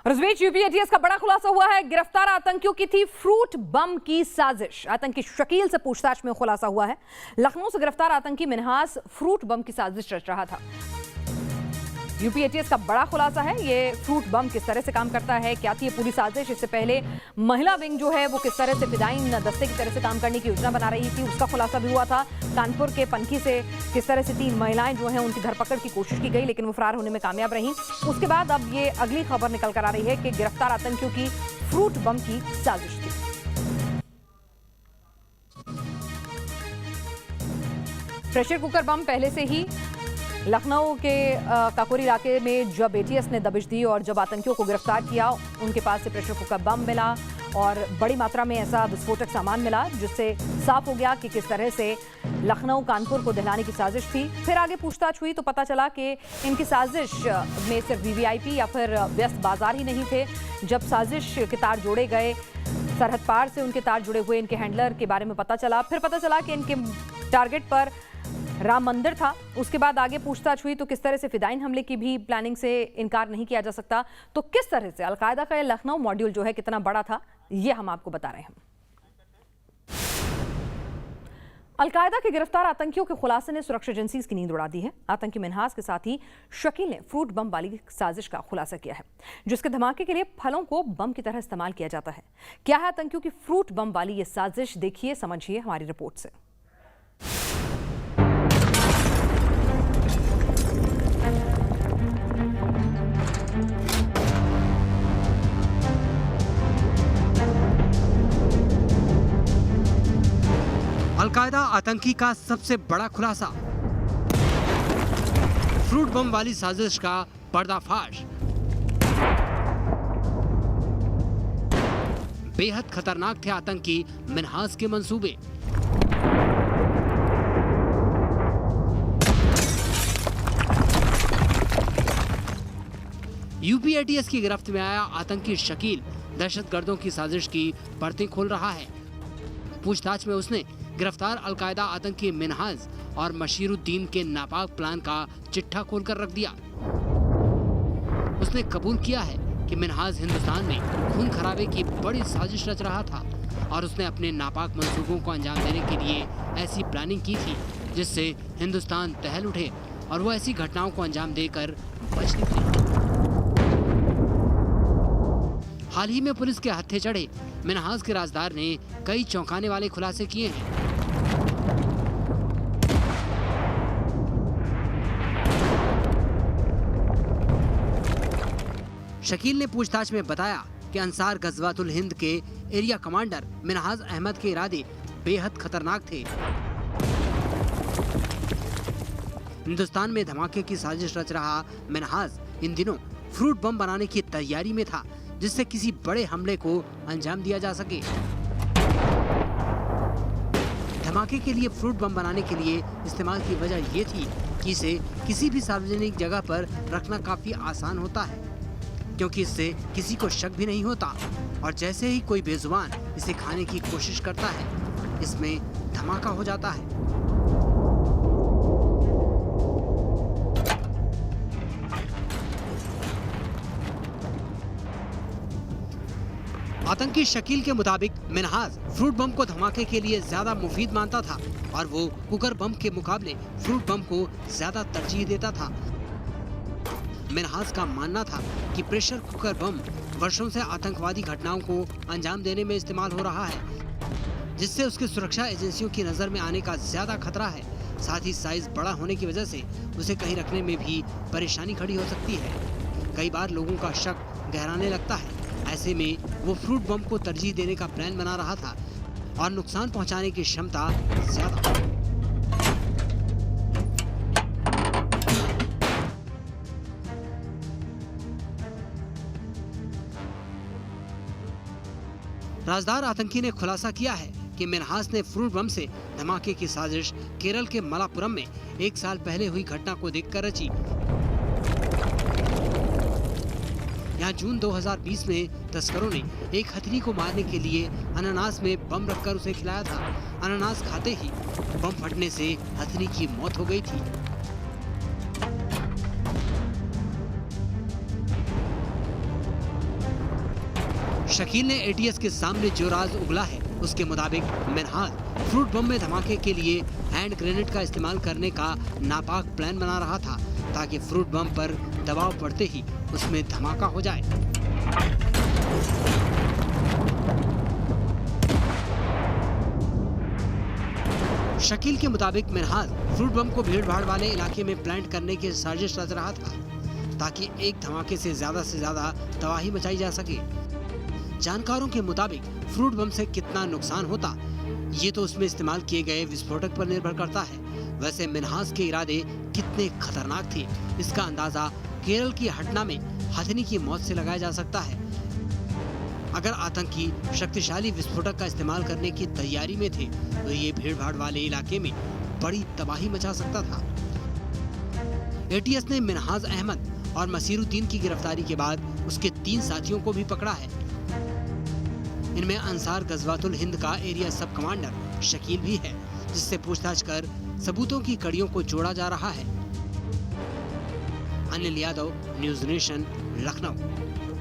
और इस बीच UP ATS का बड़ा खुलासा हुआ है। गिरफ्तार आतंकियों की थी फ्रूट बम की साजिश। आतंकी शकील से पूछताछ में खुलासा हुआ है। लखनऊ से गिरफ्तार आतंकी मिन्हास फ्रूट बम की साजिश रच रहा था। यूपी एटीएस का बड़ा खुलासा है। ये फ्रूट बम किस तरह से काम करता है, क्या थी ये पूरी साजिश, इससे पहले महिला विंग जो है वो किस तरह से फिदाइन दस्ते की तरह से काम करने की योजना बना रही थी, उसका खुलासा भी हुआ था। कानपुर के पनकी से किस तरह से 3 महिलाएं जो हैं उनकी धरपकड़ की कोशिश की गई, लेकिन वो फरार होने में कामयाब रहीं। उसके बाद अब ये अगली खबर निकल कर आ रही है कि गिरफ्तार आतंकियों की फ्रूट बम की साजिश थी। प्रेशर कुकर बम पहले से ही लखनऊ के काकोरी इलाके में जब एटीएस ने दबिश दी और जब आतंकियों को गिरफ्तार किया, उनके पास से प्रेशर कुकर बम मिला और बड़ी मात्रा में ऐसा विस्फोटक सामान मिला, जिससे साफ हो गया कि किस तरह से लखनऊ कानपुर को दहलाने की साजिश थी। फिर आगे पूछताछ हुई तो पता चला कि इनकी साजिश में सिर्फ वीवीआईपी या फिर व्यस्त बाजार ही नहीं थे। जब साजिश के तार जोड़े गए, सरहद पार से उनके तार जुड़े हुए इनके हैंडलर के बारे में पता चला। फिर पता चला कि इनके टारगेट पर राम मंदिर था। उसके बाद आगे पूछताछ हुई तो किस तरह से फिदाइन हमले की भी प्लानिंग से इनकार नहीं किया जा सकता। तो किस तरह से अलकायदा का लखनऊ मॉड्यूल जो है कितना बड़ा था, ये हम आपको बता रहे हैं। अलकायदा के गिरफ्तार आतंकियों के खुलासे ने सुरक्षा एजेंसीज की नींद उड़ा दी है। आतंकी मिन्हास के साथ ही शकील ने फ्रूट बम वाली साजिश का खुलासा किया है, जिसके धमाके के लिए फलों को बम की तरह इस्तेमाल किया जाता है। क्या है आतंकियों की फ्रूट बम वाली ये साजिश, देखिए समझिए हमारी रिपोर्ट से। अलकायदा आतंकी का सबसे बड़ा खुलासा, फ्रूट बम वाली साजिश का पर्दाफाश। बेहद खतरनाक थे आतंकी मिन्हास के मंसूबे। यूपी एटीएस की गिरफ्त में आया आतंकी शकील दहशतगर्दों की साजिश की परतें खोल रहा है। पूछताछ में उसने गिरफ्तार अलकायदा आतंकी मिन्हाज और मशीरुद्दीन के नापाक प्लान का चिट्ठा खोलकर रख दिया। उसने कबूल किया है कि मिन्हाज हिंदुस्तान में खून खराबे की बड़ी साजिश रच रहा था और उसने अपने नापाक मंसूबों को अंजाम देने के लिए ऐसी प्लानिंग की थी जिससे हिंदुस्तान दहल उठे और वो ऐसी घटनाओं को अंजाम देकर बच निकले। हाल ही में पुलिस के हत्थे चढ़े मिन्हाज के राजदार ने कई चौंकाने वाले खुलासे किए हैं। शकील ने पूछताछ में बताया कि अंसार गजवातुल हिंद के एरिया कमांडर मिन्हाज अहमद के इरादे बेहद खतरनाक थे। हिंदुस्तान में धमाके की साजिश रच रहा मिन्हाज इन दिनों फ्रूट बम बनाने की तैयारी में था, जिससे किसी बड़े हमले को अंजाम दिया जा सके। धमाके के लिए फ्रूट बम बनाने के लिए इस्तेमाल की वजह ये थी कि इसे किसी भी सार्वजनिक जगह पर रखना काफी आसान होता है, क्योंकि इससे किसी को शक भी नहीं होता और जैसे ही कोई बेजुबान इसे खाने की कोशिश करता है, इसमें धमाका हो जाता है। आतंकी शकील के मुताबिक मिन्हाज फ्रूट बम को धमाके के लिए ज्यादा मुफीद मानता था और वो कुकर बम के मुकाबले फ्रूट बम को ज्यादा तरजीह देता था। मिन्हाज का मानना था कि प्रेशर कुकर बम वर्षों से आतंकवादी घटनाओं को अंजाम देने में इस्तेमाल हो रहा है, जिससे उसकी सुरक्षा एजेंसियों की नजर में आने का ज्यादा खतरा है। साथ ही साइज बड़ा होने की वजह से उसे कहीं रखने में भी परेशानी खड़ी हो सकती है। कई बार लोगों का शक गहराने लगता है। ऐसे में वो फ्रूट बम को तरजीह देने का प्लान बना रहा था और नुकसान पहुंचाने की क्षमता ज्यादा। राजदार आतंकी ने खुलासा किया है कि मिन्हास ने फ्रूट बम से धमाके की साजिश केरल के मलापुरम में 1 साल पहले हुई घटना को देखकर रची। यहाँ जून 2020 में तस्करों ने एक हथिनी को मारने के लिए अनानास में बम रखकर उसे खिलाया था। अनानास खाते ही बम फटने से हथिनी की मौत हो गई थी। शकील ने एटीएस के सामने जो राज उगला है उसके मुताबिक मिन्हाज फ्रूट बम में धमाके के लिए हैंड ग्रेनेड का इस्तेमाल करने का नापाक प्लान बना रहा था ताकि फ्रूट बम पर दबाव पड़ते ही उसमें धमाका हो जाए। शकील के मुताबिक मिन्हाज फ्रूट बम को भीड़ भाड़ वाले इलाके में प्लांट करने की साजिश रच रहा था ताकि एक धमाके से ज्यादा तबाही मचाई जा सके। जानकारों के मुताबिक फ्रूट बम से कितना नुकसान होता ये तो उसमें इस्तेमाल किए गए विस्फोटक पर निर्भर करता है। वैसे मिन्हाज के इरादे कितने खतरनाक थे इसका अंदाजा केरल की हटना में हथिनी की मौत से लगाया जा सकता है। अगर आतंकी शक्तिशाली विस्फोटक का इस्तेमाल करने की तैयारी में थे तो ये भीड़ भाड़ वाले इलाके में बड़ी तबाही मचा सकता था। एटीएस ने मिन्हाज अहमद और मसीरुद्दीन की गिरफ्तारी के बाद उसके 3 साथियों को भी पकड़ा है। इनमें अंसार गजवातुल हिंद का एरिया सब कमांडर शकील भी है जिससे पूछताछ कर सबूतों की कड़ियों को जोड़ा जा रहा है। Anil Yadav, news nation, Lucknow.